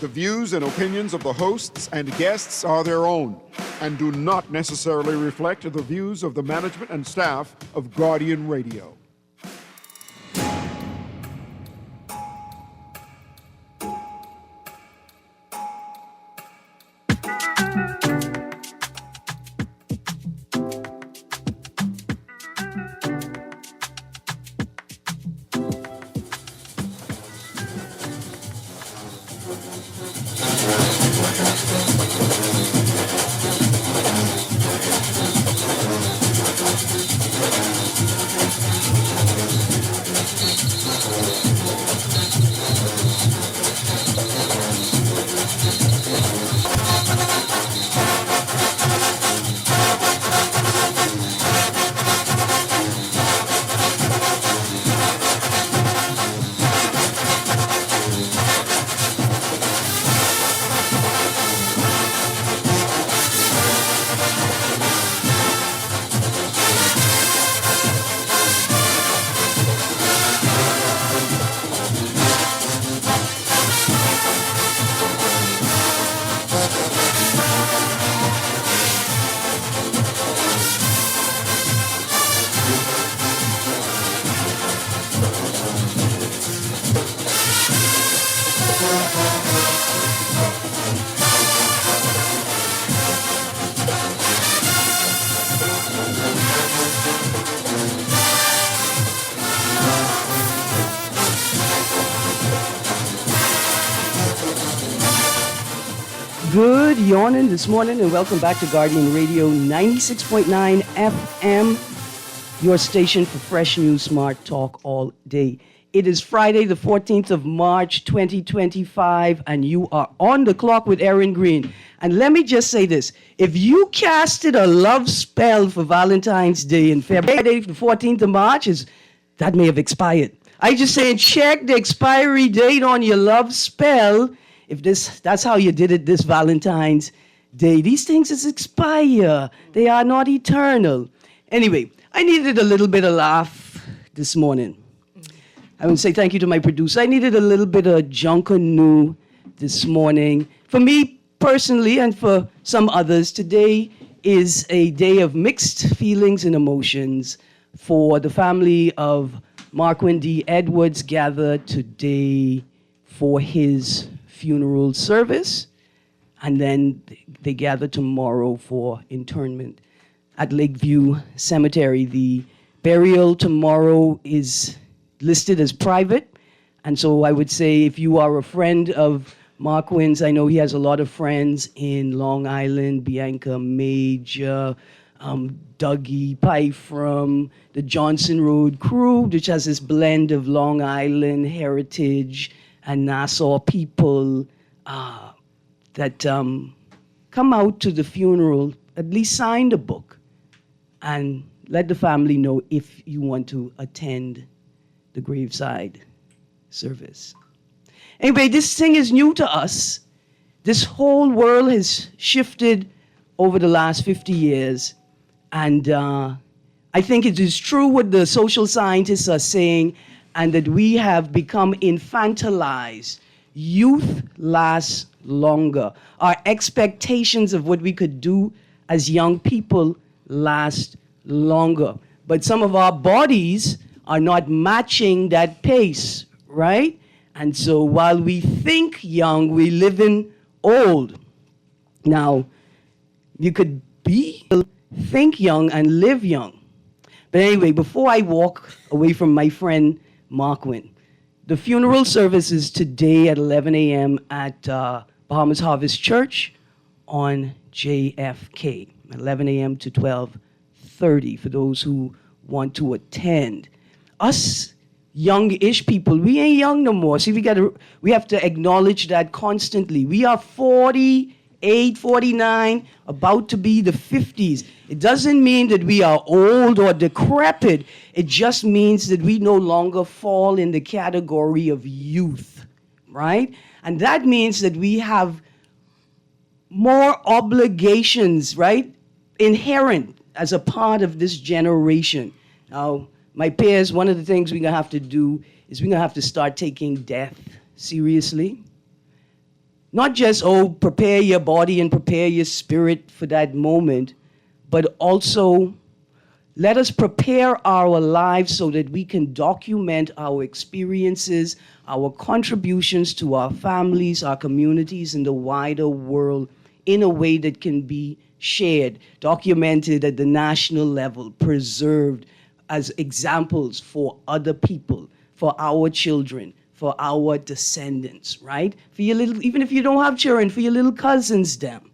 The views and opinions of the hosts and guests are their own and do not necessarily reflect the views of the management and staff of Guardian Radio. Good yawning this morning and welcome back to Guardian Radio 96.9 FM, your station for fresh news, smart talk all day. It is Friday, the 14th of March, 2025, and you are on the clock with Erin, Greene. And let me just say this. If you casted a love spell for Valentine's Day in February, the 14th of March, that may have expired. I just saying check the expiry date on your love spell. If that's how you did it this Valentine's Day. These things expire. They are not eternal. Anyway, I needed a little bit of laugh this morning. I would say thank you to my producer. I needed a little bit of junkanoo this morning. For me personally and for some others, today is a day of mixed feelings and emotions for the family of Marquin D. Edwards gathered today for his funeral service, and then they gather tomorrow for interment at Lakeview Cemetery. The burial tomorrow is listed as private, and so I would say if you are a friend of Marquin's, I know he has a lot of friends in Long Island, Bianca Major, Dougie Pye from the Johnson Road crew, which has this blend of Long Island heritage and Nassau people that come out to the funeral, at least sign the book and let the family know if you want to attend the graveside service. Anyway, this thing is new to us. This whole world has shifted over the last 50 years. And I think it is true what the social scientists are saying, and that we have become infantilized. Youth lasts longer. Our expectations of what we could do as young people last longer. But some of our bodies are not matching that pace, right? And so while we think young, we live in old. Now, you could think young and live young. But anyway, before I walk away from my friend Marquin, the funeral service is today at 11 a.m. at Bahamas Harvest Church on JFK, 11 a.m. to 12:30 for those who want to attend. Us young-ish people, we ain't young no more. See, we have to acknowledge that constantly. We are 48, 49, about to be the 50s. It doesn't mean that we are old or decrepit. It just means that we no longer fall in the category of youth, right? And that means that we have more obligations, right? Inherent as a part of this generation. Now, my peers, one of the things we're going to have to do is we're going to have to start taking death seriously. not just, prepare your body and prepare your spirit for that moment, but also let us prepare our lives so that we can document our experiences, our contributions to our families, our communities, and the wider world in a way that can be shared, documented at the national level, preserved as examples for other people, for our children, for our descendants, right? For your little, even if you don't have children, for your little cousins, them.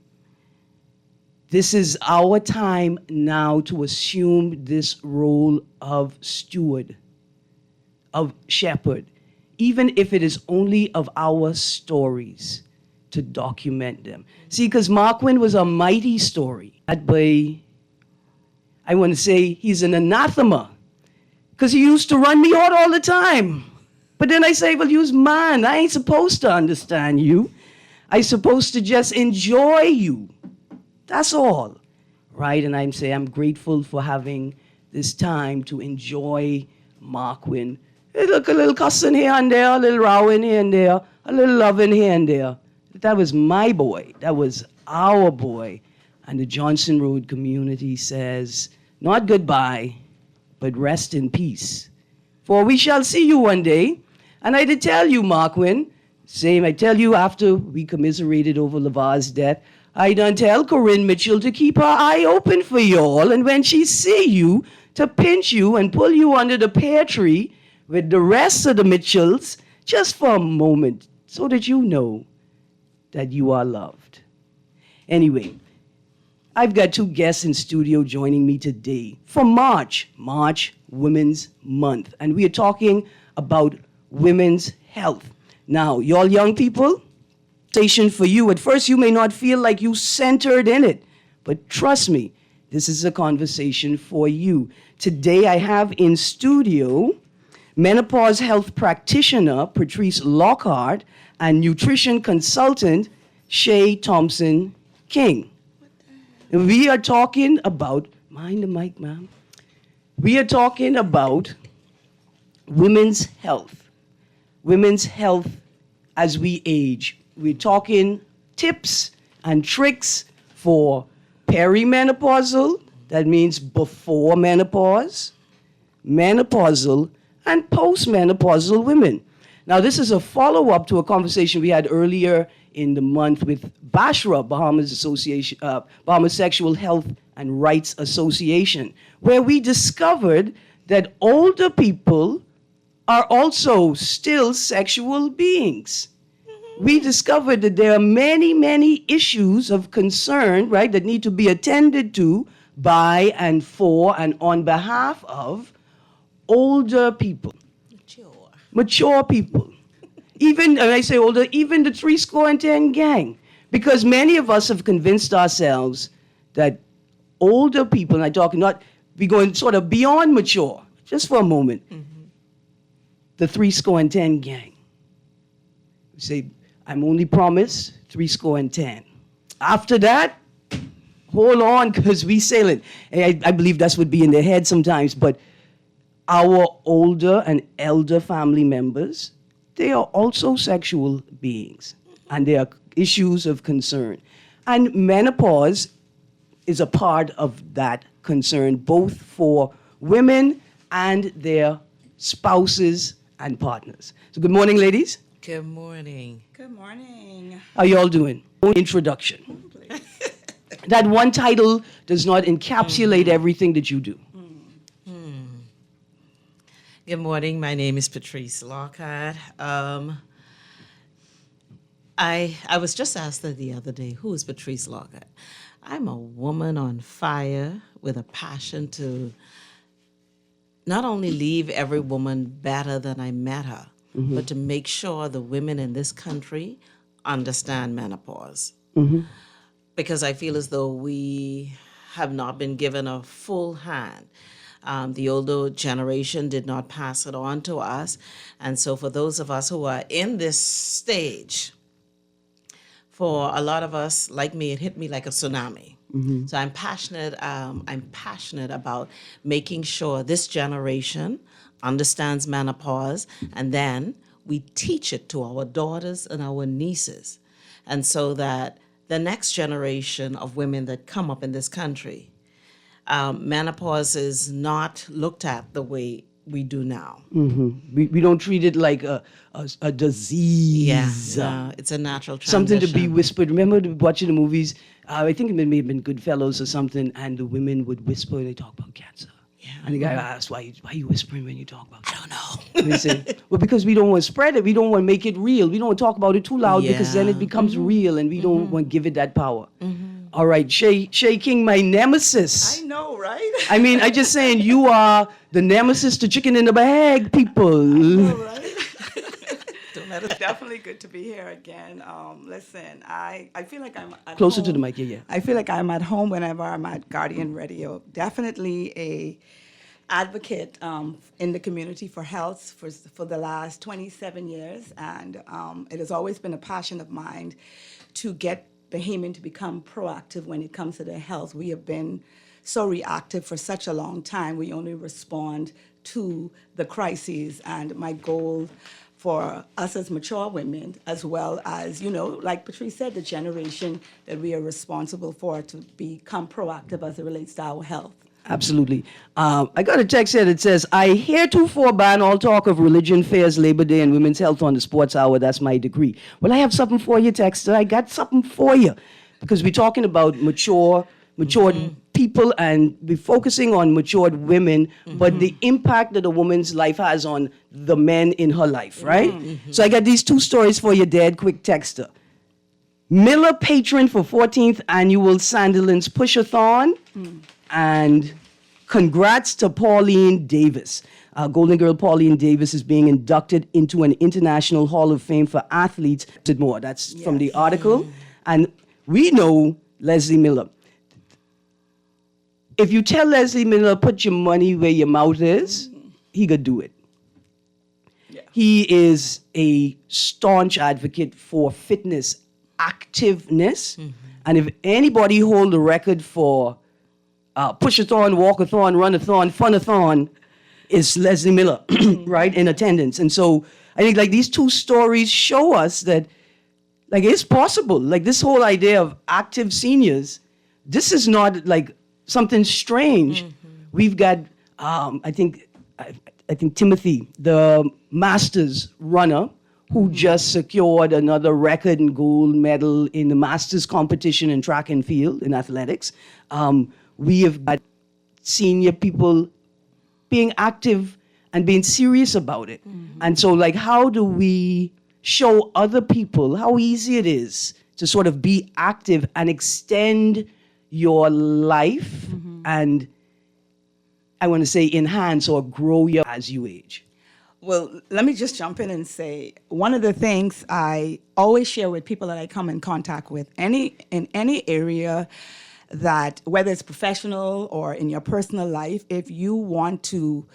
This is our time now to assume this role of steward, of shepherd, even if it is only of our stories, to document them. See, because Marquin was a mighty story. That way, I want to say he's an anathema, because he used to run me out all the time. But then I say, well, you's mine. I ain't supposed to understand you. I'm supposed to just enjoy you. That's all, right? And I'm grateful for having this time to enjoy Marquin. Hey, look, a little cussing here and there, a little rowing here and there, a little loving here and there. That was my boy. That was our boy. And the Johnson Road community says, not goodbye, but rest in peace. For we shall see you one day. And I did tell you, Marquin, same, I tell you after we commiserated over LeVar's death, I done tell Corinne Mitchell to keep her eye open for y'all, and when she see you, to pinch you and pull you under the pear tree with the rest of the Mitchells, just for a moment, so that you know that you are loved. Anyway, I've got two guests in studio joining me today for March Women's Month, and we are talking about women's health. Now, y'all young people, station for you. At first, you may not feel like you centered in it, but trust me, this is a conversation for you. Today, I have in studio menopause health practitioner Patrice Lockhart and nutrition consultant Shay Thompson King. And we are talking about, mind the mic, ma'am. We are talking about women's health as we age. We're talking tips and tricks for perimenopausal, that means before menopause, menopausal, and postmenopausal women. Now, this is a follow-up to a conversation we had earlier in the month with BASHRA, Bahamas Sexual Health and Rights Association, where we discovered that older people are also still sexual beings. We discovered that there are many, many issues of concern, right, that need to be attended to by and for and on behalf of older people. Mature people. Even, when I say older, even the 70 gang. Because many of us have convinced ourselves that older people, and I'm talking not, we're going sort of beyond mature, just for a moment. The 70 gang. We say, I'm only promised 70. After that, hold on, because we sailing. I believe that's what be in their head sometimes, but our older and elder family members, they are also sexual beings, and there are issues of concern. And menopause is a part of that concern, both for women and their spouses and partners. So good morning, ladies. Good morning. Good morning. How y'all doing? Introduction. That one title does not encapsulate everything that you do. Good morning. My name is Patrice Lockhart. I was just asked the other day, who is Patrice Lockhart? I'm a woman on fire with a passion to not only leave every woman better than I met her, but to make sure the women in this country understand menopause. Because I feel as though we have not been given a full hand. The older generation did not pass it on to us. And so for those of us who are in this stage, for a lot of us, like me, it hit me like a tsunami. So I'm passionate about making sure this generation understands menopause, and then we teach it to our daughters and our nieces. and so that the next generation of women that come up in this country, menopause is not looked at the way we do now. We don't treat it like a disease. It's a natural Something transition. to be whispered. Remember watching the movies? I think it may have been Goodfellas or something, and the women would whisper and they talk about cancer. Yeah. And the guy asked, why are you whispering when you talk about I cancer? don't know. And they said, well, because we don't want to spread it. We don't want to make it real. We don't want to talk about it too loud because then it becomes real and we don't want to give it that power. All right, Shay King, my nemesis. I know, right? I mean, I just saying you are the nemesis to chicken in the bag, people. All right. It's definitely good to be here again. Listen, I feel like I'm at Closer home. to the mic, yeah. I feel like I'm at home whenever I'm at Guardian Radio. Definitely a advocate in the community for health for the last 27 years, and it has always been a passion of mine to get Bahamian to become proactive when it comes to their health. We have been so reactive for such a long time. We only respond to the crises, and my goal for us as mature women, as well as, like Patrice said, the generation that we are responsible for, to become proactive as it relates to our health. Absolutely. I got a text here that says, I heretofore ban all talk of religion, fairs, Labor Day, and women's health on the sports hour. That's my degree. Well, I have something for you, Texter. I got something for you. Because we're talking about matured people, and we're focusing on matured women, but the impact that a woman's life has on the men in her life, right? So I got these two stories for you, Dad. Quick texter. Miller patron for 14th annual Sandilands Push-a-thon. And congrats to Pauline Davis. Golden Girl Pauline Davis is being inducted into an International Hall of Fame for athletes. More. That's from the article. And we know Leslie Miller. If you tell Leslie Miller, put your money where your mouth is, he could do it. Yeah. He is a staunch advocate for fitness, activeness. And if anybody hold the record for push-a-thon, walk-a-thon, run-a-thon, fun-a-thon, is Leslie Miller, right, in attendance. And so I think like these two stories show us that like it's possible. Like this whole idea of active seniors, this is not like something strange. We've got, I think Timothy, the Masters runner, who just secured another record and gold medal in the Masters competition in track and field in athletics. We have got senior people being active and being serious about it. And so like, how do we show other people how easy it is to sort of be active and extend your life and I want to say enhance or grow your as you age? Well, let me just jump in and say, one of the things I always share with people that I come in contact with, in any area, that whether it's professional or in your personal life, if you want to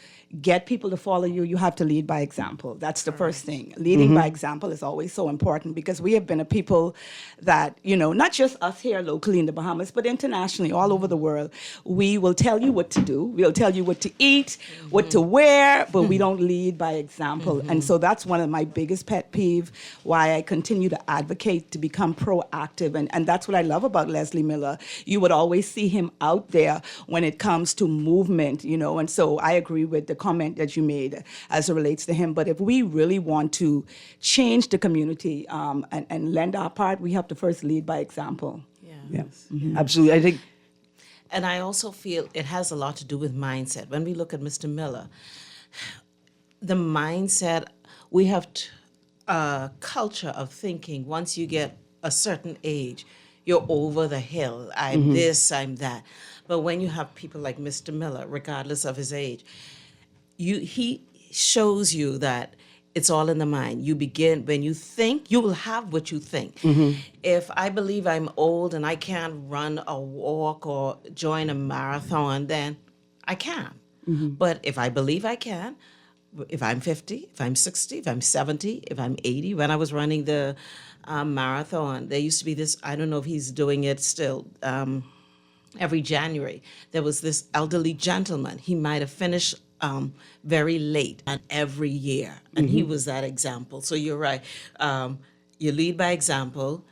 get people to follow you, you have to lead by example. That's the first thing. Leading by example is always so important, because we have been a people that, not just us here locally in the Bahamas, but internationally, all over the world, we will tell you what to do. We'll tell you what to eat, what to wear, but we don't lead by example. And so that's one of my biggest pet peeve, why I continue to advocate to become proactive. And that's what I love about Leslie Miller. You would always see him out there when it comes to movement, and so I agree with the comment that you made as it relates to him. But if we really want to change the community and lend our part, we have to first lead by example. Yeah, absolutely. I think, And I also feel it has a lot to do with mindset. When we look at Mr. Miller, the mindset, we have a culture of thinking once you get a certain age, you're over the hill. I'm this, I'm that. But when you have people like Mr. Miller, regardless of his age, he shows you that it's all in the mind. You begin, when you think, you will have what you think. If I believe I'm old and I can't run a walk or join a marathon, then I can. But if I believe I can, if I'm 50, if I'm 60, if I'm 70, if I'm 80, when I was running the marathon, there used to be this, I don't know if he's doing it still, every January, there was this elderly gentleman. He might have finished very late and every year. And he was that example. So you're right. You lead by example.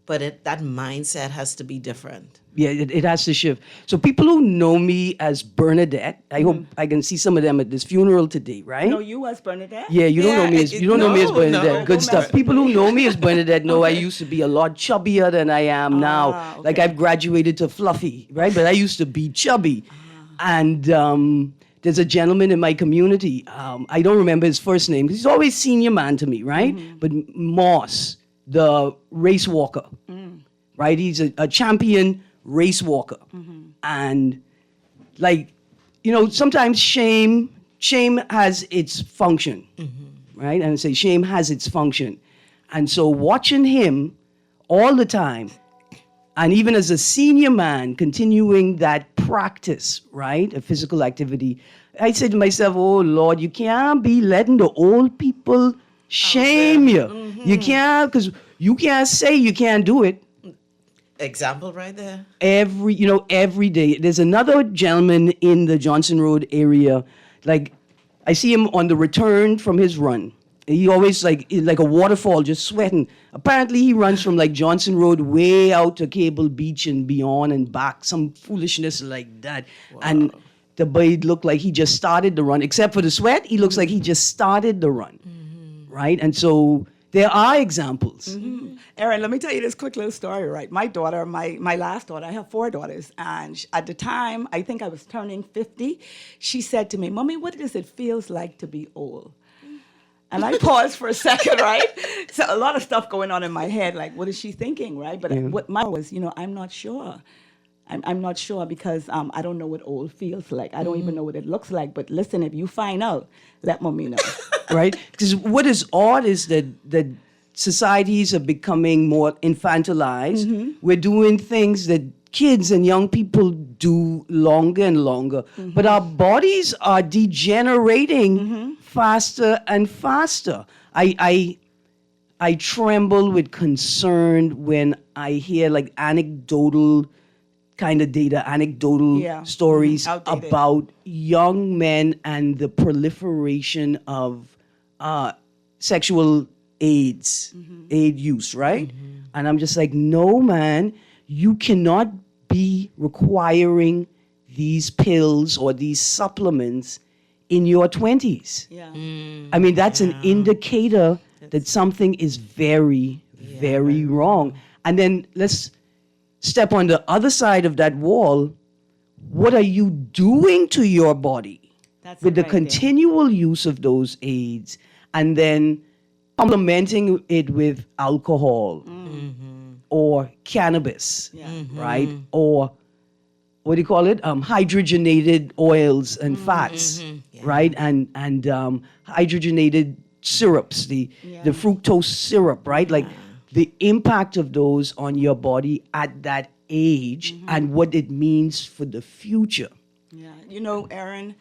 but that mindset has to be different. Yeah, it has to shift. So people who know me as Bernadette, I hope I can see some of them at this funeral today, right? No, you as Bernadette? Yeah, you don't know me as no, Bernadette. no. Good stuff. People who know me as Bernadette know I used to be a lot chubbier than I am now. Okay. Like I've graduated to fluffy, right? But I used to be chubby. And there's a gentleman in my community. I don't remember his first name. He's always senior man to me, right? But Moss, the race walker, right? He's a champion race walker. And like, sometimes shame has its function, right? And I say shame has its function. And so watching him all the time, and even as a senior man, continuing that practice, right, of physical activity, I said to myself, oh, Lord, you can't be letting the old people shame you. You can't, because you can't say you can't do it. Example right there. Every day. There's another gentleman in the Johnson Road area, like, I see him on the return from his run. He always like a waterfall, just sweating. Apparently, he runs from like Johnson Road way out to Cable Beach and beyond and back, some foolishness like that. Wow. And the boy looked like he just started the run, except for the sweat. He looks like he just started the run, right? And so there are examples. Erin, let me tell you this quick little story, right? My daughter, my last daughter, I have 4 daughters, and at the time, I think I was turning 50, she said to me, Mommy, what does it feels like to be old? And I paused for a second, right? So a lot of stuff going on in my head, like, what is she thinking, right? But what my was, I'm not sure. I'm not sure because I don't know what old feels like. I don't even know what it looks like. But listen, if you find out, let Mommy know. Right? Because what is odd is that societies are becoming more infantilized. We're doing things that kids and young people do longer and longer. But our bodies are degenerating faster and faster. I tremble with concern when I hear like anecdotal kind of data, stories Outdated. about young men and the proliferation of sexual AIDS, aid use, right? And I'm just like, no, man, you cannot be requiring these pills or these supplements in your 20s. Yeah. I mean, that's an indicator that something is very, very wrong. And then let's step on the other side of that wall. What are you doing to your body That's with it the right there. continual use of those aids and then complementing it with alcohol or cannabis, right? Or what do you call it? Hydrogenated oils and fats, right? And hydrogenated syrups, the fructose syrup, right? Like the impact of those on your body at that age and what it means for the future. Yeah. Erin,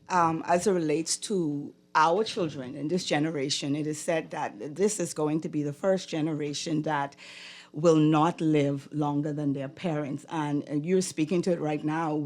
as it relates to our children in this generation, it is said that this is going to be the first generation that will not live longer than their parents. And you're speaking to it right now.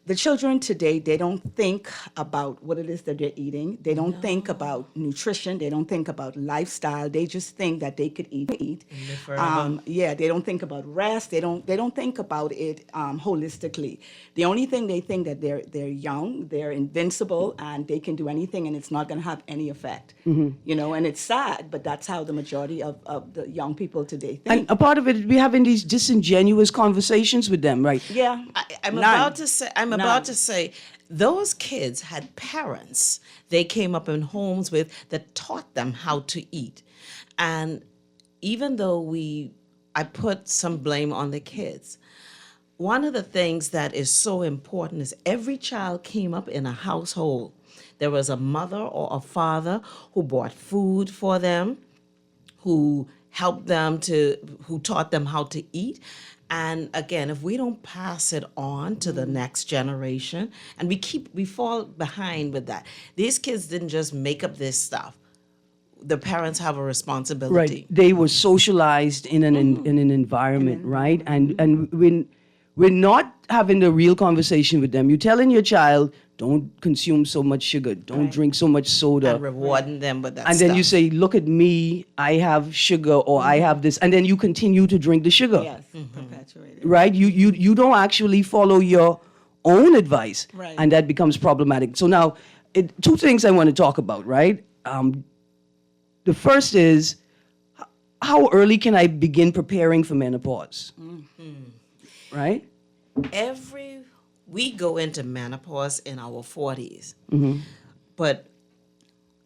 The children today, they don't think about what it is that they're eating. They don't think about nutrition. They don't think about lifestyle. They just think that they could eat. And live forever. They don't think about rest. They don't think about it holistically. The only thing they think that they're young, they're invincible, and they can do anything, and it's not going to have any effect. And it's sad, but that's how the majority of the young people today think. And a part of it, we're having these disingenuous conversations with them, right? Yeah, I'm None. about to say, those kids had parents they came up in homes with that taught them how to eat. And even though I put some blame on the kids, one of the things that is so important is every child came up in a household. There was a mother or a father who bought food for them, who helped them who taught them how to eat. And again, if we don't pass it on to the next generation, and we fall behind with that. These kids didn't just make up this stuff. The parents have a responsibility. Right. They were socialized in an environment, right? And We're not having a real conversation with them. You're telling your child, don't consume so much sugar, don't drink so much soda. And rewarding them with that And stuff. then you say, look at me, I have sugar, or I have this, and then you continue to drink the sugar. Yes, perpetuated. Right? You don't actually follow your own advice, Right. and that becomes problematic. So now, two things I want to talk about, right? The first is, how early can I begin preparing for menopause? Right? We go into menopause in our 40s. But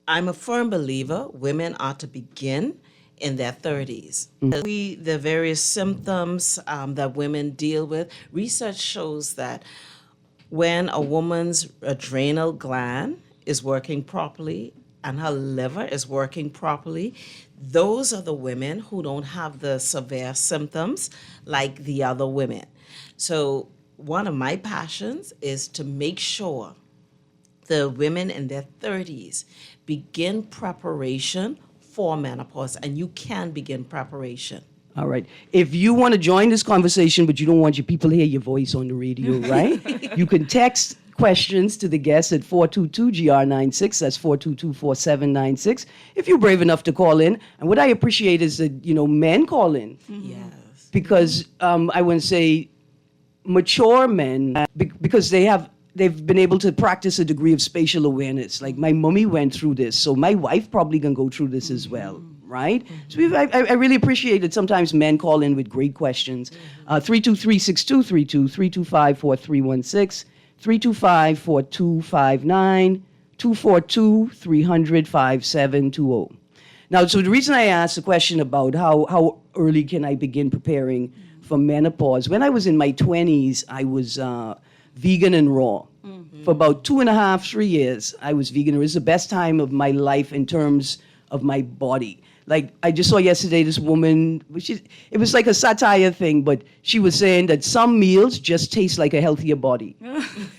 I'm a firm believer women are to begin in their 30s. The various symptoms that women deal with, research shows that when a woman's adrenal gland is working properly and her liver is working properly, those are the women who don't have the severe symptoms like the other women. So one of my passions is to make sure the women in their 30s begin preparation for menopause, and you can begin preparation. All right. If you want to join this conversation, but you don't want your people to hear your voice on the radio, right? You can text questions to the guests at 422-GR96. That's 422-4796. If you're brave enough to call in. And what I appreciate is that, men call in. Yes. Because I wouldn't say mature men, because they've been able to practice a degree of spatial awareness. Like my mommy went through this, so my wife probably gonna go through this as well, right? So I really appreciate that sometimes men call in with great questions. 323-6232, 325-4316, 325-4259, 242-300-5720. Now, so the reason I asked the question about how early can I begin preparing for menopause, when I was in my 20s, I was vegan and raw. For about 2.5, 3 years, I was vegan. It was the best time of my life in terms of my body. Like, I just saw yesterday this woman, it was like a satire thing, but she was saying that some meals just taste like a healthier body.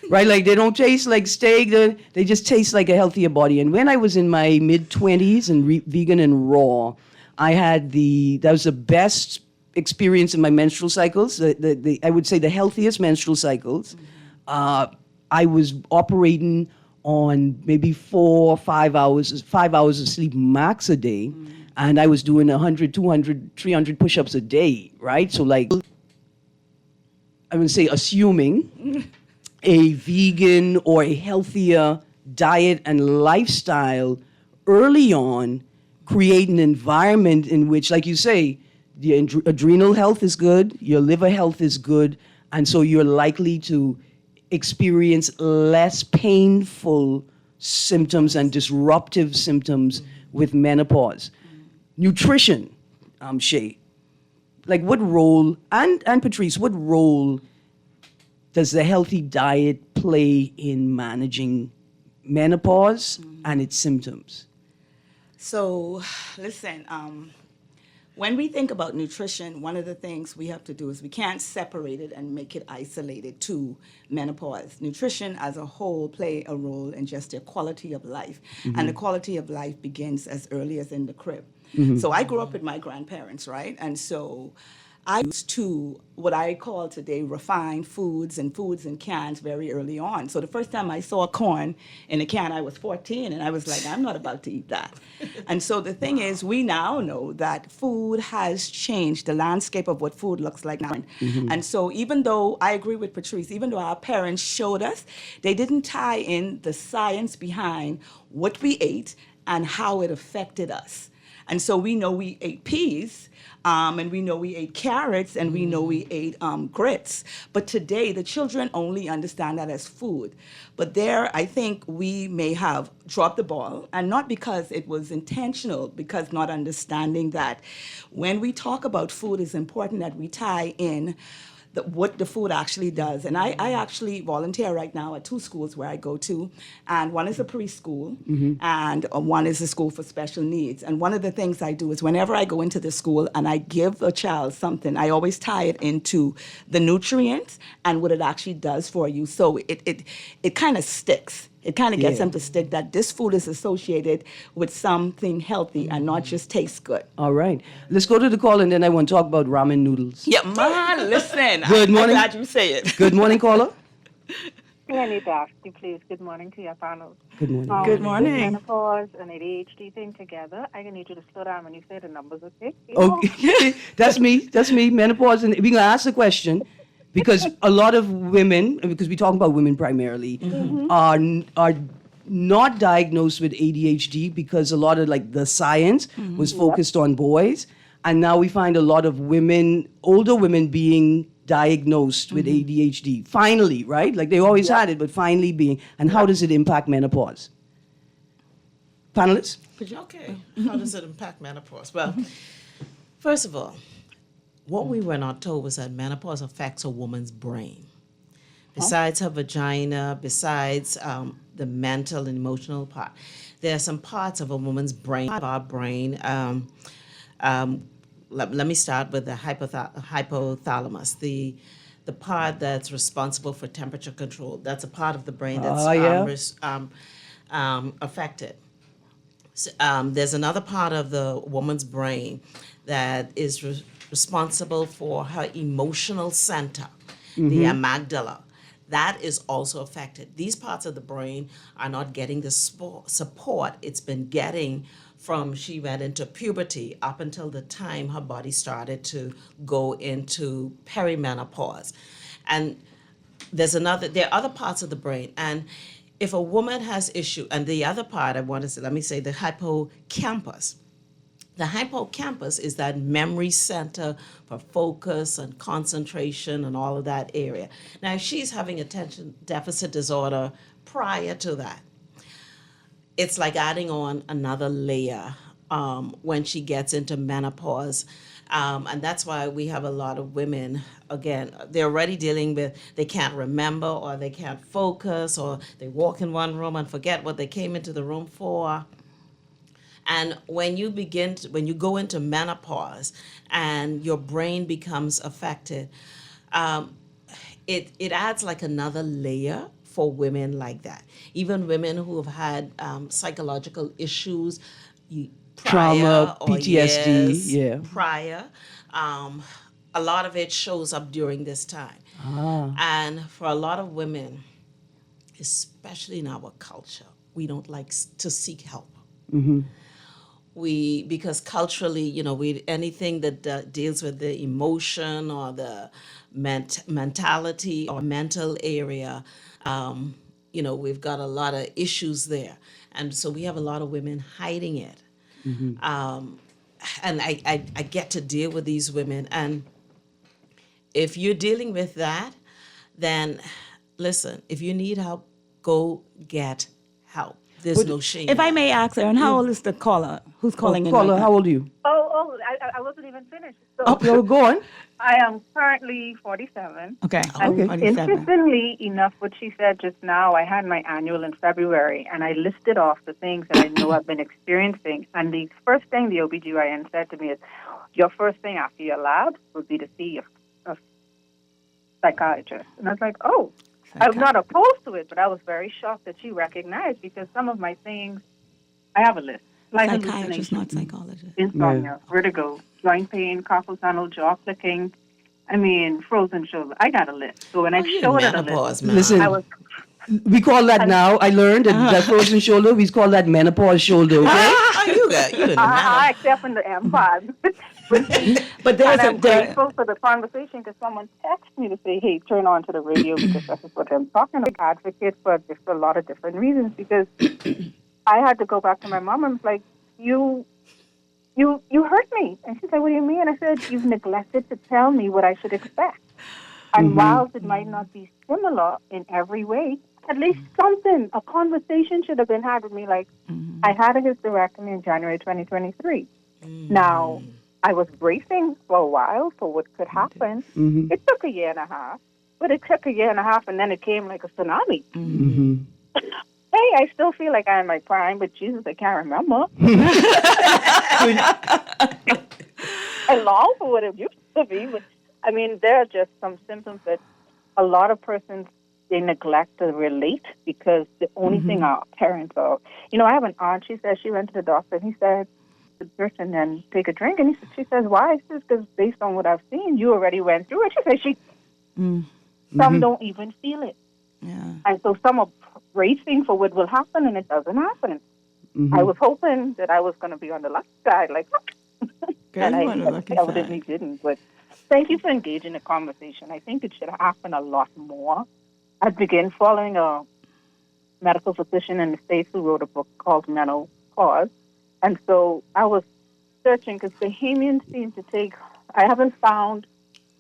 Right? Like, they don't taste like steak, they just taste like a healthier body. And when I was in my mid-20s and vegan and raw, that was the best experience in my menstrual cycles. I would say the healthiest menstrual cycles. I was operating on maybe 4 or 5 hours of sleep max a day. And I was doing 100, 200, 300 push-ups a day, right? So like, I would say assuming a vegan or a healthier diet and lifestyle early on, create an environment in which, like you say, the adrenal health is good, your liver health is good, and so you're likely to experience less painful symptoms and disruptive symptoms with menopause. Nutrition, Shay, like what role, and Patrice, what role does the healthy diet play in managing menopause and its symptoms? So, listen, when we think about nutrition, one of the things we have to do is we can't separate it and make it isolated to menopause. Nutrition as a whole play a role in just their quality of life. And the quality of life begins as early as in the crib. So I grew up with my grandparents, right? And so I used to what I call today refined foods and cans very early on. So the first time I saw corn in a can, I was 14, and I was like, I'm not about to eat that. And so the thing is, we now know that food has changed the landscape of what food looks like now. And so even though I agree with Patrice, even though our parents showed us, they didn't tie in the science behind what we ate and how it affected us. And so we know we ate peas, and we know we ate carrots, and we know we ate grits. But today, the children only understand that as food. But there, I think we may have dropped the ball, and not because it was intentional, because not understanding that when we talk about food, it's important that we tie in what the food actually does. And I actually volunteer right now at 2 schools where I go to, and one is a preschool, and one is a school for special needs. And one of the things I do is whenever I go into the school and I give a child something, I always tie it into the nutrients and what it actually does for you. So it kind of sticks. It kind of gets Yeah. them to stick that this food is associated with something healthy and not just tastes good. All right. Let's go to the call, and then I want to talk about ramen noodles. Yeah, man, listen. Good morning. I'm glad you say it. Good morning, caller. Lenny Dafty, please. Good morning to your panel. Good morning. Good With morning. menopause and ADHD thing together, I need you to slow down when you say the numbers, okay? Okay, that's me. That's me. Menopause, and we're gonna ask the question because a lot of women, because we're talking about women primarily, are not diagnosed with ADHD because a lot of like the science was focused on boys, and now we find a lot of women, older women, being diagnosed with ADHD. Finally, right? Like they always had it, but finally being. And how does it impact menopause? Panelists? Okay, how does it impact menopause? Well, first of all, what we were not told was that menopause affects a woman's brain. Besides her vagina, besides the mental and emotional part, there are some parts of a woman's brain, of our brain. Let me start with the hypothalamus, the part that's responsible for temperature control. That's a part of the brain that's affected. There's another part of the woman's brain that is responsible for her emotional center, the amygdala. That is also affected. These parts of the brain are not getting the support it's been getting from she went into puberty up until the time her body started to go into perimenopause. And there are other parts of the brain. And if a woman has issue, and the other part I want to say, let me say the hippocampus. The hippocampus is that memory center for focus and concentration and all of that area. Now, if she's having attention deficit disorder prior to that, it's like adding on another layer when she gets into menopause. And that's why we have a lot of women, again, they're already dealing with, they can't remember or they can't focus or they walk in one room and forget what they came into the room for. And when you go into menopause and your brain becomes affected, it adds like another layer for women like that. Even women who have had psychological issues Trauma, prior or PTSD, years yeah. prior, a lot of it shows up during this time. And for a lot of women, especially in our culture, we don't like to seek help. Because culturally, anything that deals with the emotion or the mentality or mental area, we've got a lot of issues there. And so we have a lot of women hiding it. And I get to deal with these women. And if you're dealing with that, then listen, if you need help, go get help. There's no shame. If I may ask, Erin, how old is the caller? Who's calling in? Caller, right now? how old are you? I wasn't even finished. So Oh, go on. I am currently 47. Okay. And 47. interestingly enough, what she said just now, I had my annual in February, and I listed off the things that I know I've been experiencing. And the first thing the OBGYN said to me is, your first thing after your labs would be to see a psychiatrist. And I was like, oh, I'm not opposed to it, but I was very shocked that she recognized, because some of my things, I have a list. Like Psychiatrist, not psychologist. insomnia, vertigo, joint pain, carpal tunnel, jaw clicking. I mean, frozen shoulder. I got a list. So when I showed her the menopause, list, man. Listen, I was we call that now, I learned that frozen shoulder, we call that menopause shoulder, okay? You in the menopause. except in the M5. But there's And I'm a grateful for the conversation, because someone texted me to say, hey, turn on to the radio because this is what I'm talking about. Advocate for a lot of different reasons, because I had to go back to my mom and was like, you hurt me. And she said, what do you mean? I said, you've neglected to tell me what I should expect. And whilst it might not be similar in every way, at least something, a conversation should have been had with me. Like, I had a hysterectomy in January 2023. Now, I was bracing for a while for what could happen. It took a year and a half, but it took a year and a half, and then it came like a tsunami. Hey, I still feel like I'm in my prime, but Jesus, I can't remember. I long for what it used to be, but I mean, there are just some symptoms that a lot of persons they neglect to relate because the only thing our parents are, I have an aunt, she says she went to the doctor and he said, the person and take a drink. And she says, why? She says, because based on what I've seen, you already went through it. She says some don't even feel it. Yeah. And so some are bracing for what will happen and it doesn't happen. I was hoping that I was going to be on the lucky side, like, Girl, and you I on the lucky evidently side. didn't. But thank you for engaging the conversation. I think it should happen a lot more. I began following a medical physician in the States who wrote a book called Menopause. And so I was searching because Bahamians seem to take, I haven't found,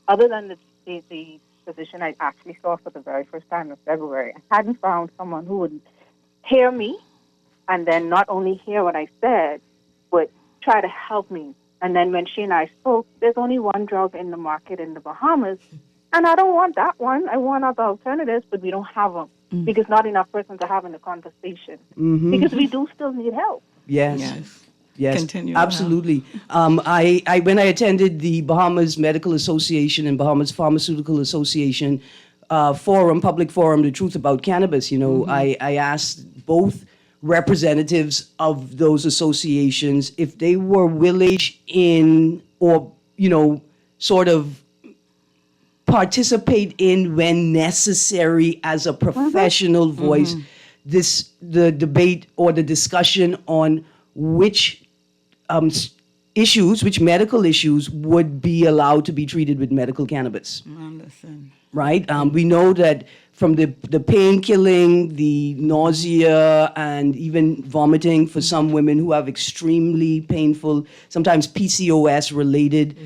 other than the physician I actually saw for the very first time in February, I hadn't found someone who would hear me and then not only hear what I said, but try to help me. And then when she and I spoke, there's only one drug in the market in the Bahamas, and I don't want that one. I want other alternatives, but we don't have them because not enough persons are having the conversation because we do still need help. Yes. Yes, Continue on. absolutely. I when I attended the Bahamas Medical Association and Bahamas Pharmaceutical Association public forum, The Truth About Cannabis, I asked both representatives of those associations if they were willing in or, sort of participate in when necessary as a professional voice, the debate or the discussion on which which medical issues would be allowed to be treated with medical cannabis. Listen. Right? We know that from the pain killing, the nausea, and even vomiting for some women who have extremely painful, sometimes PCOS related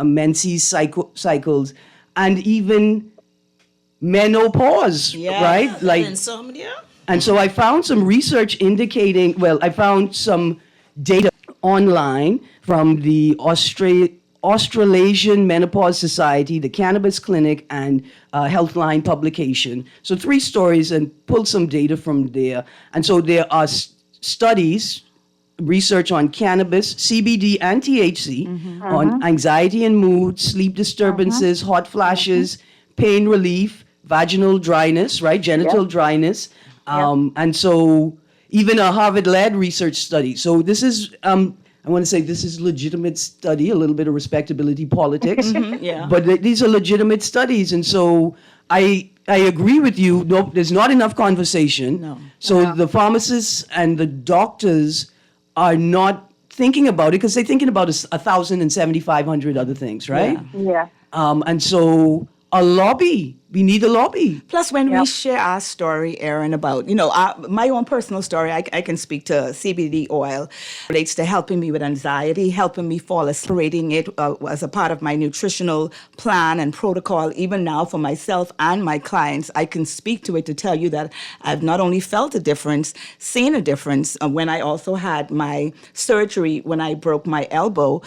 menses cycles, and even menopause, right? Like insomnia. And so I found some research indicating, I found some data online from the Australasian Menopause Society, the Cannabis Clinic, and Healthline publication. So 3 stories and pulled some data from there. And so there are studies, research on cannabis, CBD and THC, on anxiety and mood, sleep disturbances, hot flashes, pain relief, vaginal dryness, right, genital dryness. And so even a Harvard-led research study. So this is, I want to say this is legitimate study, a little bit of respectability politics. Yeah. But these are legitimate studies. And so I agree with you. No, there's not enough conversation. No. So the pharmacists and the doctors are not thinking about it because they're thinking about 1,700 other things, right? Yeah. And so a lobby. We need a lobby. Plus, when we share our story, Erin, about, my own personal story, I can speak to CBD oil. Relates to helping me with anxiety, helping me fall asleep, rating it as a part of my nutritional plan and protocol. Even now for myself and my clients, I can speak to it to tell you that I've not only felt a difference, seen a difference when I also had my surgery when I broke my elbow,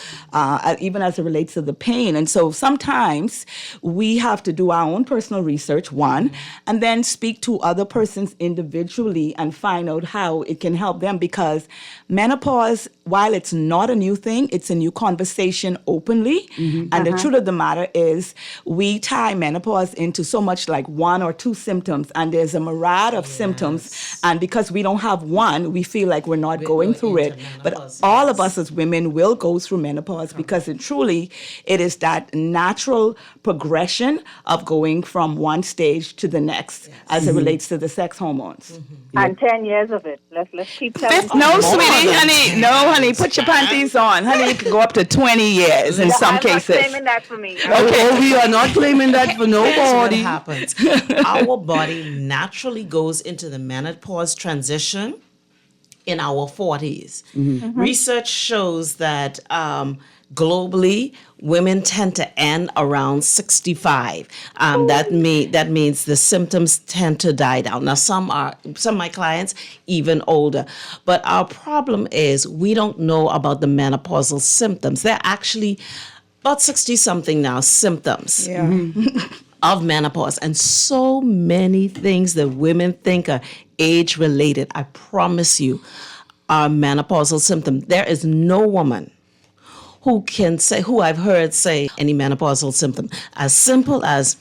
even as it relates to the pain. And so sometimes we have to do our own personal research, one, and then speak to other persons individually and find out how it can help them, because menopause, while it's not a new thing, it's a new conversation openly. And the truth of the matter is we tie menopause into so much like 1 or 2 symptoms, and there's a myriad of symptoms, and because we don't have one, we feel like we're not going through it. But all of us as women will go through menopause because it is that natural progression of going from one stage to the next as it relates to the sex hormones. And 10 years of it. Let's keep telling. No, sweetie, honey. No, honey. Put your panties on. Honey, it could go up to 20 years in some cases. I'm not claiming that for me. Okay, we are not claiming that for Here's what nobody. happens. Our body naturally goes into the menopause transition in our 40s. Research shows that globally, women tend to end around 65. That means the symptoms tend to die down. Now, some of my clients even older, but our problem is we don't know about the menopausal symptoms. They're actually about 60-something now symptoms of menopause, and so many things that women think are age-related, I promise you, are menopausal symptoms. There is no woman who I've heard say any menopausal symptom. As simple as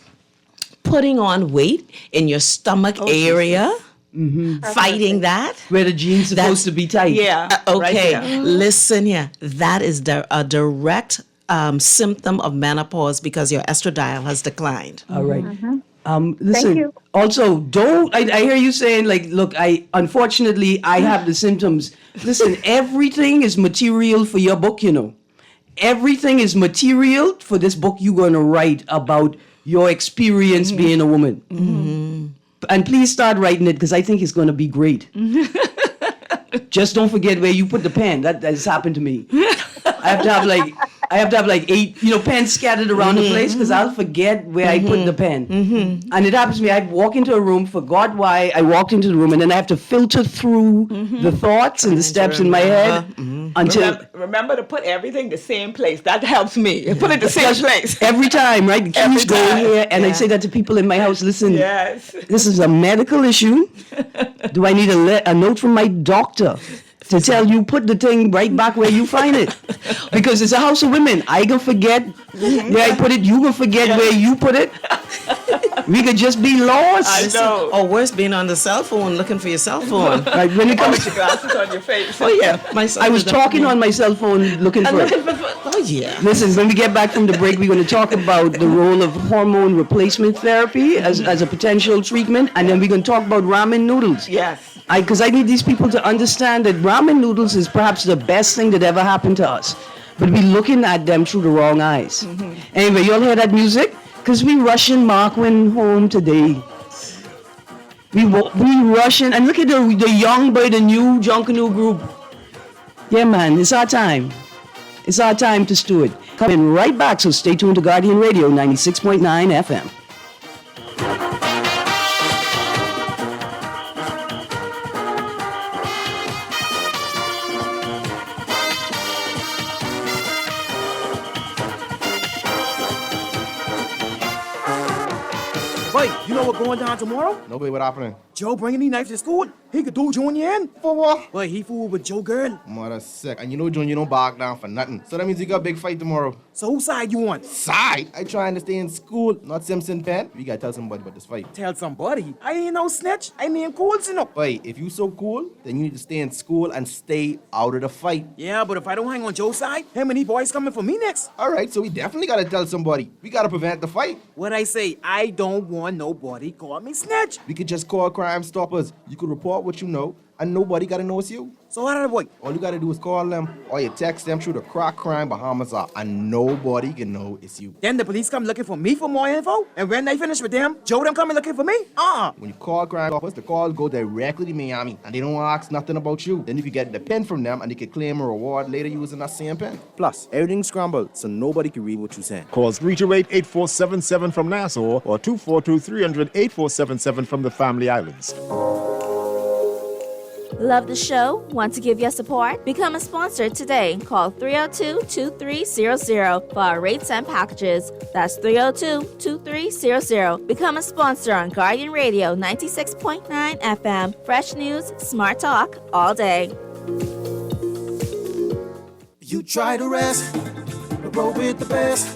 putting on weight in your stomach area, fighting that. Where the jeans supposed to be tight. Yeah. Okay, Right there. listen here. That is a direct symptom of menopause because your estradiol has declined. All right. Listen. you. Also, don't. I hear you saying like, look. Unfortunately I have the symptoms. Listen, everything is material for your book. You know, everything is material for this book you're going to write about your experience being a woman. And please start writing it because I think it's going to be great. Just don't forget where you put the pen. That has happened to me. I have to have like 8, pens scattered around the place because I'll forget where I put the pen. And it happens to me. I walk into a room, forgot why I walked into the room, and then I have to filter through the thoughts and the steps in my head until Remember to put everything the same place. That helps me. Put it the same place. every time, right? The keys Every go time. here, and I say that to people in my house. Listen, Yes. this is a medical issue. Do I need a note from my doctor to tell you put the thing right back where you find it? Because it's a house of women. I can forget where I put it. You can forget where you put it. We could just be lost. I know. Or worse, being on the cell phone looking for your cell phone. Right, when it comes, Put your glasses on your face. Oh yeah, my son I was did that talking to me. on my cell phone looking for it. Oh yeah. Listen, when we get back from the break, we're going to talk about the role of hormone replacement therapy as a potential treatment, and then we're going to talk about ramen noodles. Yes. Because I need these people to understand that ramen noodles is perhaps the best thing that ever happened to us. But we're looking at them through the wrong eyes. Anyway, you all hear that music? Because we rushing Markwin home today. We rushing, and look at the young boy, the new Junkanoo group. Yeah, man, it's our time. It's our time to stew it. Coming right back, so stay tuned to Guardian Radio 96.9 FM. Wait, you know what going down tomorrow? Nobody what happening? Joe bringing these knives to school. He could do Junior in. For what? Wait, he fooled with Joe girl. Mother sick. And you know Junior don't back down for nothing. So that means you got a big fight tomorrow. So whose side you on? Side? I trying to stay in school, not Simpson Pen. We gotta tell somebody about this fight. Tell somebody. I ain't no snitch. I mean cool, you know. Wait, if you so cool, then you need to stay in school and stay out of the fight. Yeah, but if I don't hang on Joe's side, him and he boys coming for me next. Alright, so we definitely gotta tell somebody. We gotta prevent the fight. What I say, I don't want nobody call me snitch. We could just call Crime Stoppers. You could report what you know, and nobody gotta know it's you. So how did I boy? All you gotta do is call them, or you text them through the Crack Crime Bahamas app, and nobody can know it's you. Then the police come looking for me for more info, and when they finish with them, Joe them coming looking for me? When you call Crime Stoppers, the calls go directly to Miami, and they don't ask nothing about you. Then you can get the pen from them, and they can claim a reward later using that same pen. Plus, everything's scrambled, so nobody can read what you're saying. Calls 328-8477 from Nassau or 242-300-8477 from the Family Islands. Love the show? Want to give your support? Become a sponsor today. Call 302-2300 for our rates and packages. That's 302-2300. Become a sponsor on Guardian Radio 96.9 FM. Fresh news, smart talk, all day. You try to rest, but roll with the best.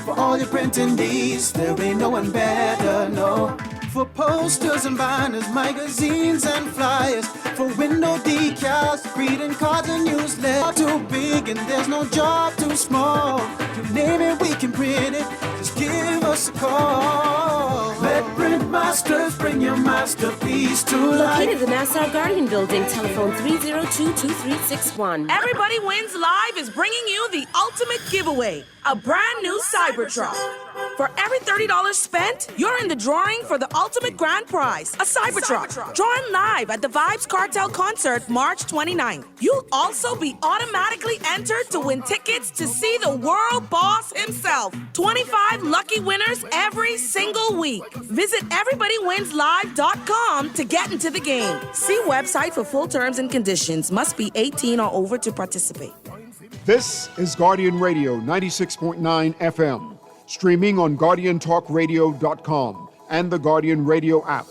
For all your printing needs, there ain't no one better, no. For posters and banners, magazines and flyers, for window decals, greeting cards and newsletters. Too big and there's no job too small. You name it, we can print it. Just give us a call. Let Print Masters bring your masterpiece to life. Located in the Nassau Guardian Building, telephone 302-2361. Everybody Wins Live is bringing you the ultimate giveaway, a brand new Cybertruck. For every $30 spent, you're in the drawing for the ultimate grand prize, a Cybertruck. Drawn live at the Vibes Cartel concert March 29th. You'll also be automatically entered to win tickets to see the world boss himself. 25 lucky winners every single week. Visit everybodywinslive.com to get into the game. See website for full terms and conditions. Must be 18 or over to participate. This is Guardian Radio 96.9 FM, streaming on GuardianTalkRadio.com and the Guardian Radio app,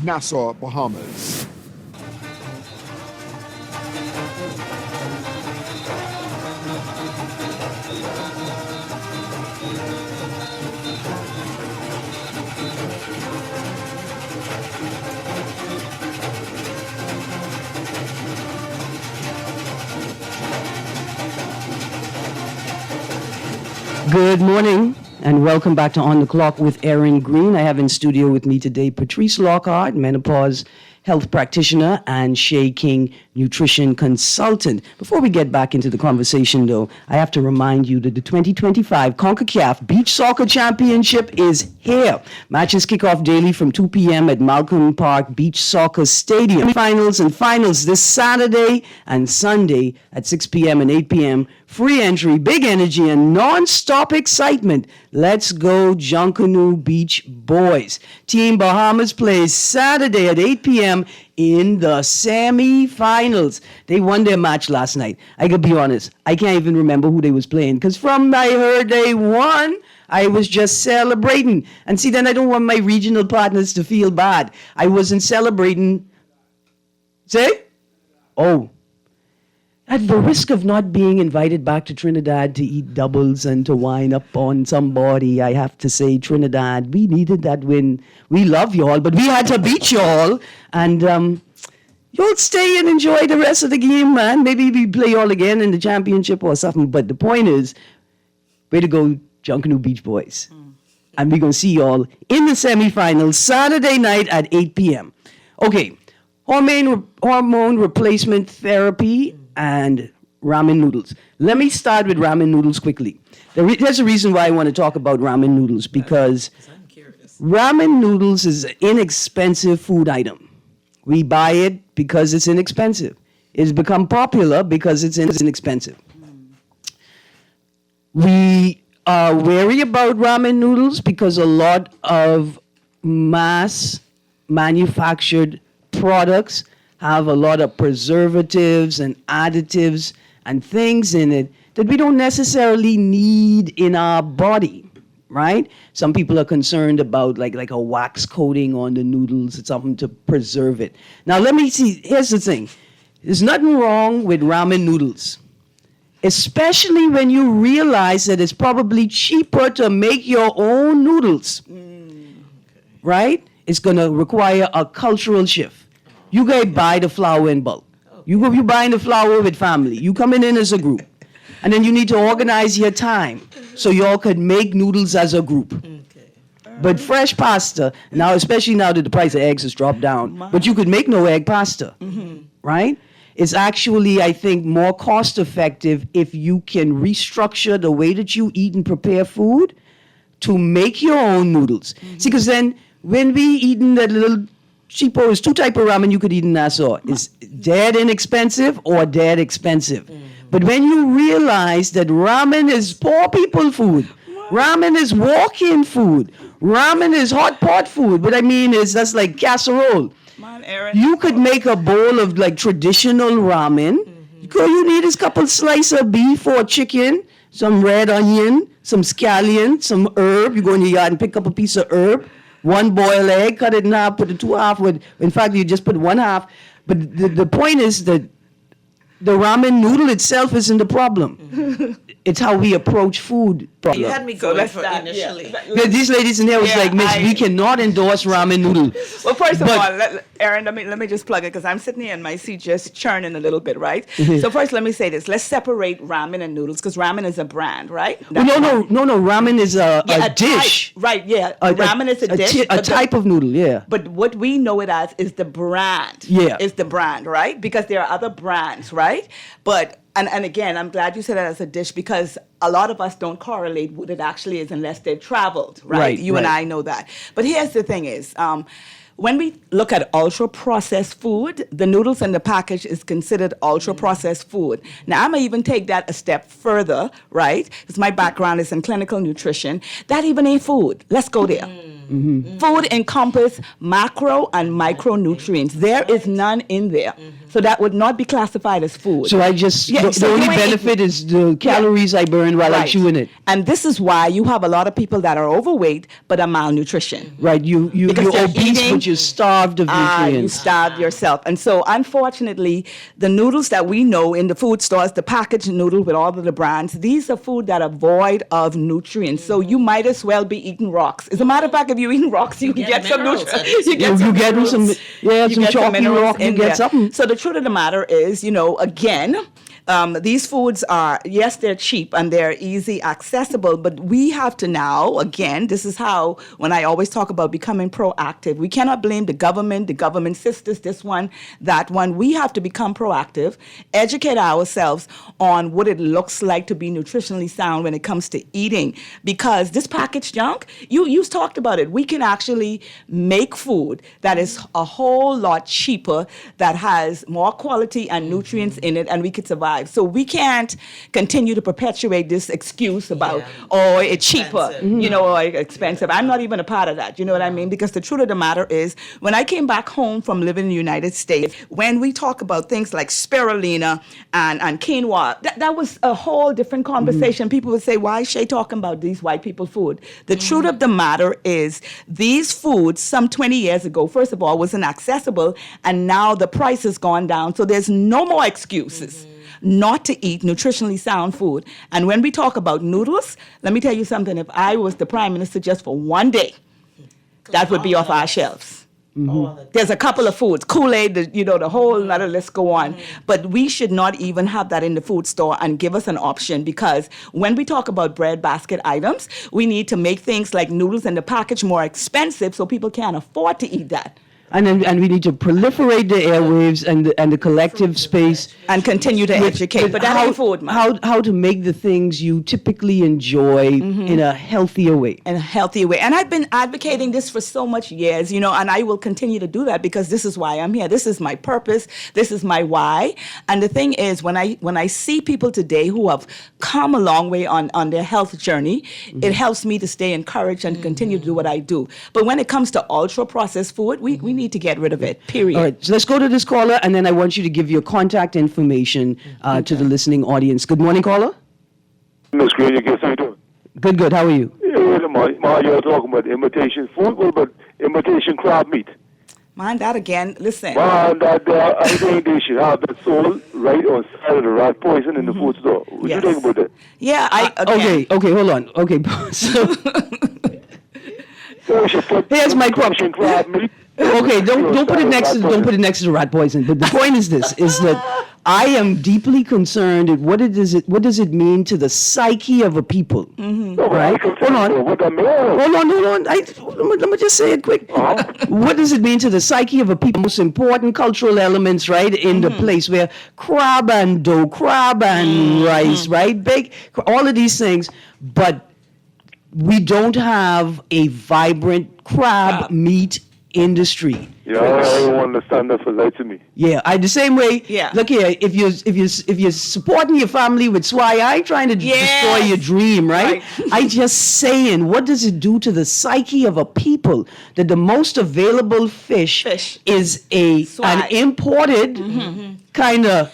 Nassau, Bahamas. morning, and welcome back to On the Clock with Erin Greene. I have in studio with me today Patrice Lockhart, menopause health practitioner, and Shay King, nutrition consultant. Before we get back into the conversation, though, I have to remind you that the 2025 CONCACAF Beach Soccer Championship is here. Matches kick off daily from 2 p.m. at Malcolm Park Beach Soccer Stadium. Finals this Saturday and Sunday at 6 p.m. and 8 p.m. Free entry, big energy, and non-stop excitement. Let's go Junkanoo Beach Boys. Team Bahamas plays Saturday at 8 p.m. in the semi-finals. They won their match last night. I could be honest, I can't even remember who they was playing, because from I heard they won, I was just celebrating. And see, then I don't want my regional partners to feel bad. I wasn't celebrating. Say? Oh. At the risk of not being invited back to Trinidad to eat doubles and to wind up on somebody, I have to say, Trinidad, we needed that win. We love y'all, but we had to beat y'all. And y'all stay and enjoy the rest of the game, man. Maybe we play y'all again in the championship or something. But the point is, way to go, Junkanoo Beach Boys. And we're going to see y'all in the semifinals Saturday night at 8 p.m. Okay, hormone replacement therapy and ramen noodles. Let me start with ramen noodles quickly. There's a reason why I want to talk about ramen noodles, because ramen noodles is an inexpensive food item. We buy it because it's inexpensive. It's become popular because it's inexpensive. We are wary about ramen noodles because a lot of mass manufactured products have a lot of preservatives and additives and things in it that we don't necessarily need in our body, right? Some people are concerned about like a wax coating on the noodles. It's something to preserve it. Now, let me see. Here's the thing. There's nothing wrong with ramen noodles, especially when you realize that it's probably cheaper to make your own noodles, right? It's going to require a cultural shift. You guys buy the flour in bulk. You buying the flour with family. You coming in as a group. And then you need to organize your time so y'all could make noodles as a group. But fresh pasta, now especially now that the price of eggs has dropped down, but you could make no egg pasta, right? It's actually, I think, more cost effective if you can restructure the way that you eat and prepare food to make your own noodles. See, because then when we eating that little cheapo, is two type of ramen you could eat in Nassau. It's dead inexpensive or dead expensive. But when you realize that ramen is poor people food, ramen is walk-in food, ramen is hot pot food, what I mean is that's like casserole. You could make a bowl of like traditional ramen. All you need is a couple slices of beef or chicken, some red onion, some scallion, some herb. You go in your yard and pick up a piece of herb. One boiled egg, cut it in half, put the two half with, in fact, you just put one half. But the point is that the ramen noodle itself isn't the problem. It's how we approach food problem. You had me going for initially. Yeah. These ladies in there was like, Miss, we cannot endorse ramen noodle. Well, first of all, Erin, let me just plug it, because I'm sitting here in my seat just churning a little bit, right? So first, let me say this. Let's separate ramen and noodles, because ramen is a brand, right? Well, no. Ramen is a dish. Type, right, yeah. Ramen is a dish. A type of noodle, yeah. But what we know it as is the brand. Yeah. Is the brand, right? Because there are other brands, right? But and again, I'm glad you said that as a dish, because a lot of us don't correlate what it actually is unless they've traveled, right? You and I know that. But here's the thing is, when we look at ultra-processed food, the noodles in the package is considered ultra-processed food. Now, I'm going to even take that a step further, right? Because my background is in clinical nutrition. That even ain't food. Let's go there. Food encompasses macro and micronutrients. There is none in there. So that would not be classified as food. So I just, the only benefit is the calories I burn while I'm chewing it. And this is why you have a lot of people that are overweight but are malnutrition. Right, you're obese but you're starved of nutrients. You starve yourself. And so unfortunately, the noodles that we know in the food stores, the packaged noodle with all of the brands, these are food that are void of nutrients. So you might as well be eating rocks. As a matter of fact, if you're eating rocks, you can get some nutrients. You get some chalky rock, you get something. So the truth of the matter is, again, these foods are, yes, they're cheap and they're easy accessible, but we have to now, again, this is how, when I always talk about becoming proactive, we cannot blame the government sisters, this one, that one. We have to become proactive, educate ourselves on what it looks like to be nutritionally sound when it comes to eating, because this packaged junk, you talked about it, we can actually make food that is a whole lot cheaper, that has more quality and nutrients in it, and we could survive. So we can't continue to perpetuate this excuse about, oh, it's cheaper, or expensive. I'm not even a part of that, you know what I mean? Because the truth of the matter is, when I came back home from living in the United States, when we talk about things like spirulina and quinoa, that was a whole different conversation. People would say, why is Shay talking about these white people food? The truth of the matter is, these foods some 20 years ago, first of all, wasn't accessible, and now the price has gone down. So there's no more excuses not to eat nutritionally sound food. And when we talk about noodles, let me tell you something. If I was the prime minister just for one day, that would be off our shelves. There's a couple of foods, Kool-Aid, the whole other list go on. But we should not even have that in the food store and give us an option, because when we talk about bread basket items, we need to make things like noodles in the package more expensive so people can't afford to eat that. And we need to proliferate the airwaves and the collective space. And continue to educate. But that ain't food, man. How to make the things you typically enjoy in a healthier way. In a healthier way. And I've been advocating this for so much years, and I will continue to do that, because this is why I'm here. This is my purpose. This is my why. And the thing is, when I see people today who have come a long way on their health journey, it helps me to stay encouraged and continue to do what I do. But when it comes to ultra-processed food, we need to get rid of it, period. All right, so let's go to this caller, and then I want you to give your contact information to the listening audience. Good morning, caller. Miss Greene, you guess how you doing? Good. How are you? Yeah, you're talking about imitation food. What about imitation crab meat? Man, that again, listen. Man, I think they should have that sold right on the side of the rat poison in the food store. What you think about that? Yeah, Okay, hold on. Okay, so here's my question. Okay, don't put it next to the rat poison. But the point is this: is that I am deeply concerned at what does it mean to the psyche of a people, right? Hold on. Let me just say it quick. What does it mean to the psyche of a people? Most important cultural elements, right, in the place where crab and dough, crab and rice, right, bake, all of these things, but we don't have a vibrant crab meat industry. Yeah, I don't understand that for life to me. Yeah, the same way. Yeah. Look here, if you're supporting your family with swai, I ain't trying to destroy your dream, right? I just saying, what does it do to the psyche of a people that the most available fish. is an imported kind of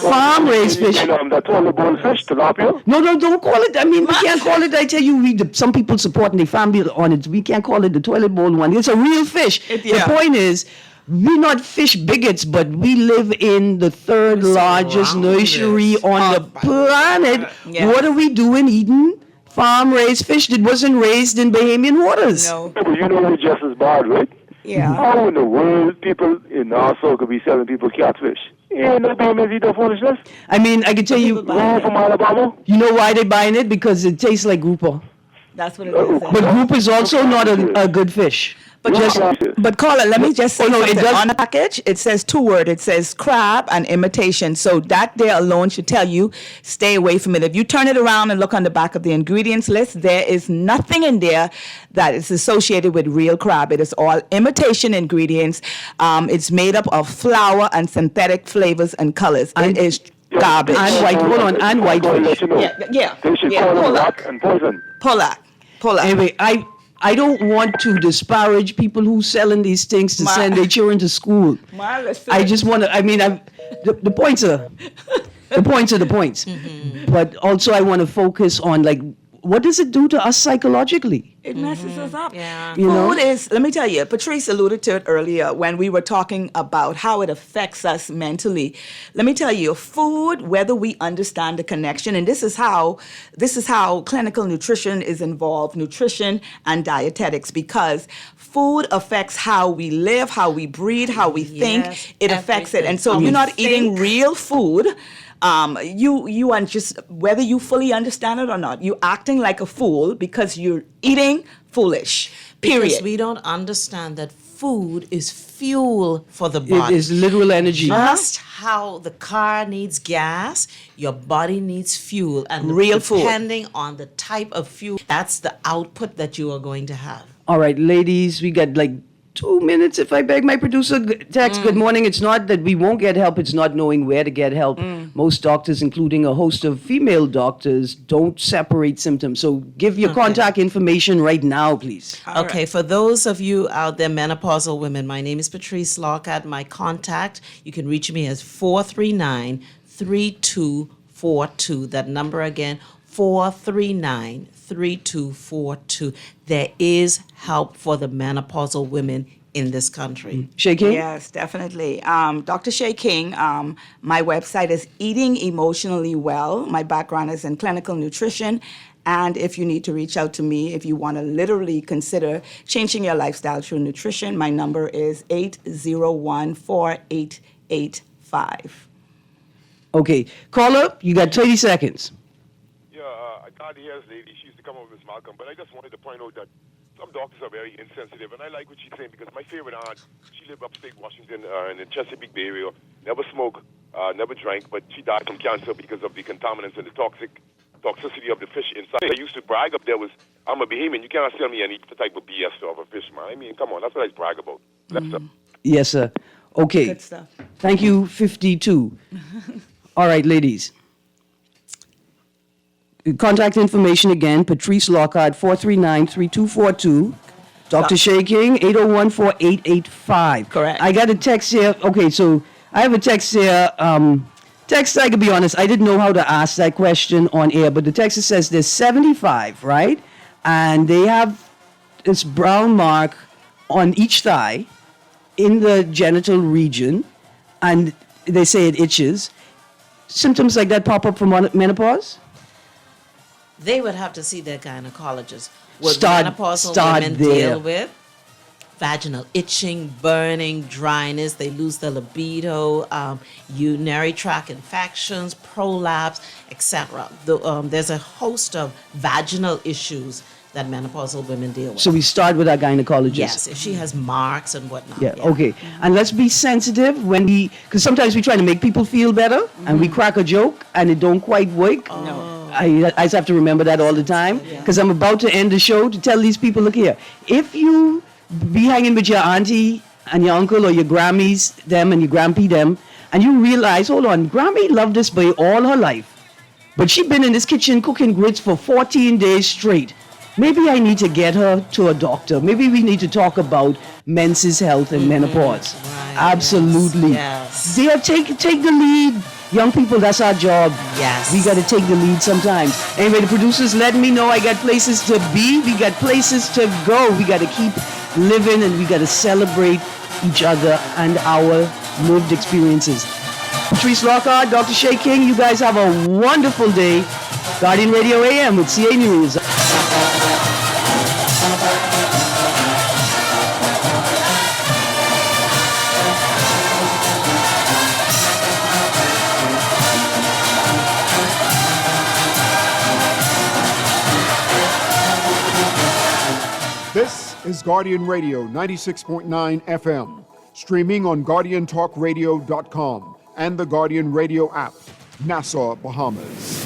farm raised fish. That's all about fish, tilapia. No, don't call it. I mean, we can't call it. I tell you, some people supporting their family on it. We can't call it the toilet bowl one. It's a real fish. The point is, we're not fish bigots, but we live in the third largest nursery on the planet. What are we doing eating farm-raised fish that wasn't raised in Bahamian waters? No. But you know it's just as bad, right? Yeah. How in the world people in Nassau could be selling people catfish? Yeah, no Bahamians eat that foolishness. I mean, I can tell you. From Alabama? You know why they're buying it? Because it tastes like grouper. That's what it is. But grouper is also not a good fish. But caller, let me just say something. On the package, it says 2 words. It says crab and imitation. So that there alone should tell you, stay away from it. If you turn it around and look on the back of the ingredients list, there is nothing in there that is associated with real crab. It is all imitation ingredients. It's made up of flour and synthetic flavors and colors. It is garbage. And white fish. Yeah. They should call it rat and poison. Pull that. Anyway, I don't want to disparage people who selling these things to send their children to school. I just want to. I mean, the points are the points. But also, I want to focus on what does it do to us psychologically? It messes us up. Yeah. Food is, let me tell you, Patrice alluded to it earlier when we were talking about how it affects us mentally. Let me tell you, food, whether we understand the connection, and this is how clinical nutrition is involved, nutrition and dietetics, because food affects how we live, how we breathe, how we think. It affects it. And so if you're not eating real food, you and just whether you fully understand it or not, you acting like a fool because you're eating foolish. Period. Because we don't understand that food is fuel for the body. It is literal energy. Just how the car needs gas, your body needs fuel. And Real food. Depending on the type of fuel, that's the output that you are going to have. All right, ladies, we got like 2 minutes, if I beg my producer. Text, good morning. It's not that we won't get help, it's not knowing where to get help. Most doctors, including a host of female doctors, don't separate symptoms. So give your contact information right now, please. Okay, for those of you out there, menopausal women, my name is Patrice Lockhart. My contact, you can reach me as 439-3242. That number again, 439-3242. There is help for the menopausal women in this country. Shay King? Yes, definitely. Dr. Shay King, my website is Eating Emotionally Well. My background is in clinical nutrition. And if you need to reach out to me, if you want to literally consider changing your lifestyle through nutrition, my number is 801-4885. Okay. Caller, you got 30 seconds. I got here as lady. She used to come over with Miss Malcolm, but I just wanted to point out that some doctors are very insensitive, and I like what she's saying because my favorite aunt, she lived upstate Washington in the Chesapeake Bay area, never smoked, never drank, but she died from cancer because of the contaminants and the toxicity of the fish inside. I used to brag up there was, I'm a Bahamian, you cannot tell me any type of BS of a fish, man. I mean, come on, that's what I brag about. Left up. Yes, sir. Okay. Good stuff. Thank you, 52. All right, ladies. Contact information again, Patrice Lockhart, 439-3242. Dr. Shay King, 801-4885. Correct. I got a text here. Okay, so I have a text here. Text, I can be honest, I didn't know how to ask that question on air, but the text says there's 75, right? And they have this brown mark on each thigh in the genital region, and they say it itches. Symptoms like that pop up from menopause? They would have to see their gynecologist. What Start menopausal women there. deal with vaginal itching, burning, dryness. They lose their libido, urinary tract infections, prolapse, etc. There's a host of vaginal issues that menopausal women deal with. So we start with our gynecologist. Yes, if she has marks and whatnot. Yeah, okay. And let's be sensitive when because sometimes we try to make people feel better and we crack a joke and it don't quite work. No. I just have to remember that all the time because I'm about to end the show to tell these people, look here, if you be hanging with your auntie and your uncle or your Grammys, them and your Grampy, them, and you realize, hold on, Grammy loved this boy all her life, but she been in this kitchen cooking grits for 14 days straight. Maybe I need to get her to a doctor. Maybe we need to talk about men's health and menopause. Right, absolutely. Yes. Dear, take the lead. Young people, that's our job. Yes. We got to take the lead sometimes. Anyway, the producers let me know I got places to be. We got places to go. We got to keep living and we got to celebrate each other and our lived experiences. Patrice Lockhart, Dr. Shay King, you guys have a wonderful day. Guardian Radio AM with CA News. This is Guardian Radio 96.9 FM, streaming on GuardianTalkRadio.com and the Guardian Radio app, Nassau, Bahamas.